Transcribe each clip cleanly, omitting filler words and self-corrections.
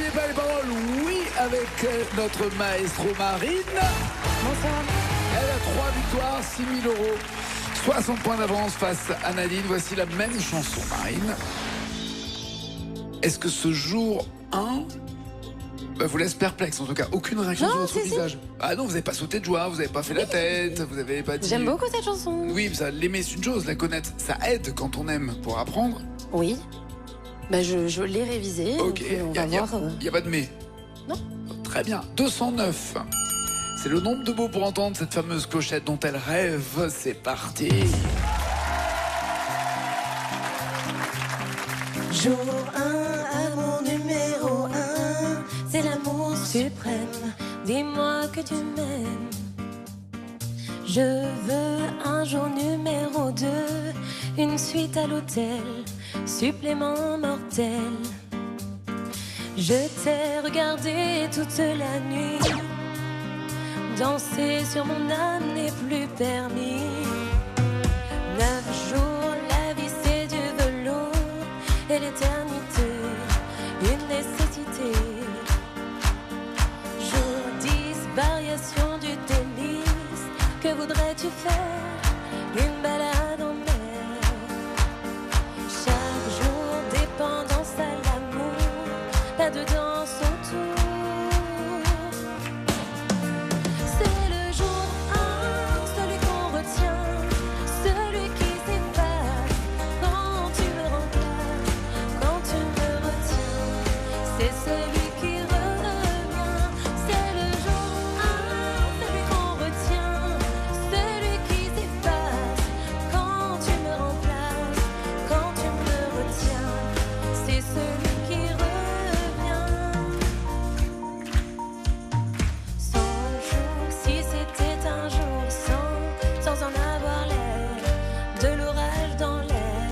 n'oubliez pas les paroles, oui, avec notre maestro Marine. Bonsoir. Elle a 3 victoires, 6 000 euros, 60 points d'avance face à Nadine. Voici la même chanson, Marine. Est-ce que ce jour 1 vous laisse perplexe? En tout cas, aucune réaction sur votre visage. Ah non, vous n'avez pas sauté de joie, vous n'avez pas fait la tête, vous n'avez pas dit... J'aime beaucoup cette chanson. Oui, l'aimer c'est une chose, la connaître, ça aide quand on aime pour apprendre. Oui. Je l'ai révisée. Ok, on va voir. Il n'y a pas de mais. Non. Très bien. 209. C'est le nombre de mots pour entendre cette fameuse clochette dont elle rêve. C'est parti. Jour 1 à mon numéro 1, c'est l'amour suprême. Dis-moi que tu m'aimes. Je veux un jour numéro 2, une suite à l'hôtel, supplément mortel. Je t'ai regardé toute la nuit, danser sur mon âme n'est plus permis. 9 jours, la vie c'est du velours, et l'éternité, une nécessité. Jour 10, variation du tennis, que voudrais-tu faire? Une balade en mer. Chaque jour, dépendance à l'amour, pas de danse autour. C'est le jour 1, celui qu'on retient, celui qui s'efface quand tu me remplaces, quand tu me retiens. C'est celui qui revient. C'est le jour 1, celui qu'on retient, celui qui s'efface quand tu me remplaces, quand tu me retiens. C'est celui qui revient. 100 jours, si c'était un jour sans en avoir l'air, de l'orage dans l'air.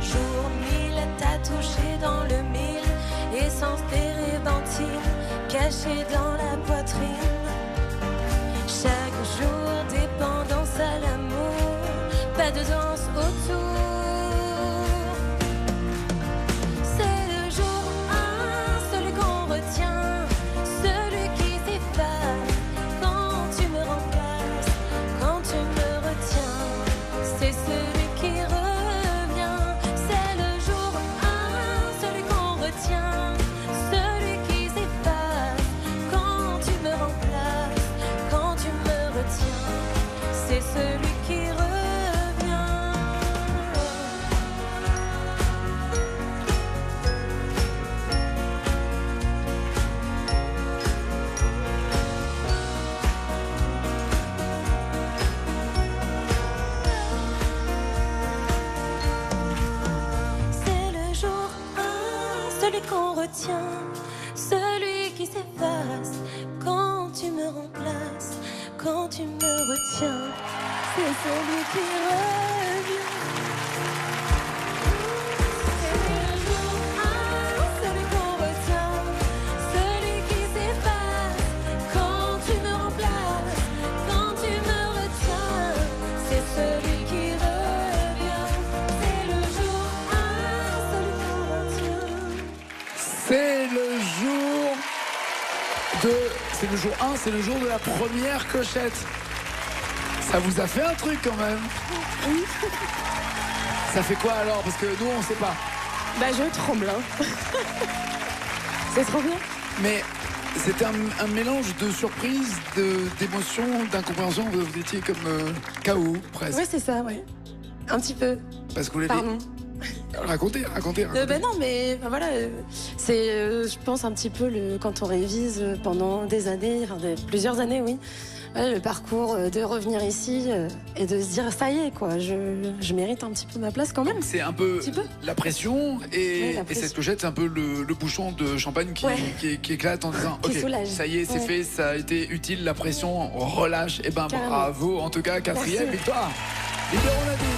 Jour 1000, t'as touché dans le mille, essence térébenthine, cachée dans la poitrine. Chaque jour, dépendance à l'amour, pas de danse autour. C'est le jour 1, celui qu'on retient, celui qui s'efface quand tu me remplaces, quand tu me retiens. C'est celui qui revient. C'est le jour 1, celui qu'on retient, celui qui s'efface quand tu me remplaces, quand tu me retiens. C'est celui qui revient. C'est le jour 1, celui qu'on retient, celui qui s'efface quand tu me remplaces, quand tu me retiens. C'est celui qui revient. C'est le jour 1, celui qu'on retient, celui qui s'efface quand tu me remplaces, quand tu me retiens. C'est celui qui revient. C'est le jour 1, celui qu'on retient. C'est le jour de... C'est le jour 1, c'est le jour de la première clochette. Ça vous a fait un truc quand même. Oui. Ça fait quoi alors? Parce que nous on sait pas. Je tremble. C'est trop bien. Mais c'était un mélange de surprise, d'émotion, d'incompréhension. Vous étiez comme KO presque. Oui, c'est ça, ouais. Un petit peu. Parce que vous l'avez... Pardon. Racontez. Non, mais voilà, c'est, je pense, un petit peu quand on révise pendant des années, plusieurs années, oui. Voilà, le parcours de revenir ici et de se dire ça y est, quoi, je mérite un petit peu ma place quand même. C'est un peu la pression et, Ouais, la et pression. cette clochette, c'est un peu le bouchon de champagne qui éclate en disant Qui ok, soulage. ça y est, c'est Ouais. fait, ça a été utile, la pression relâche. Et ben Carrément. bravo, en tout cas, 4e Merci. victoire. Libérons Nadine.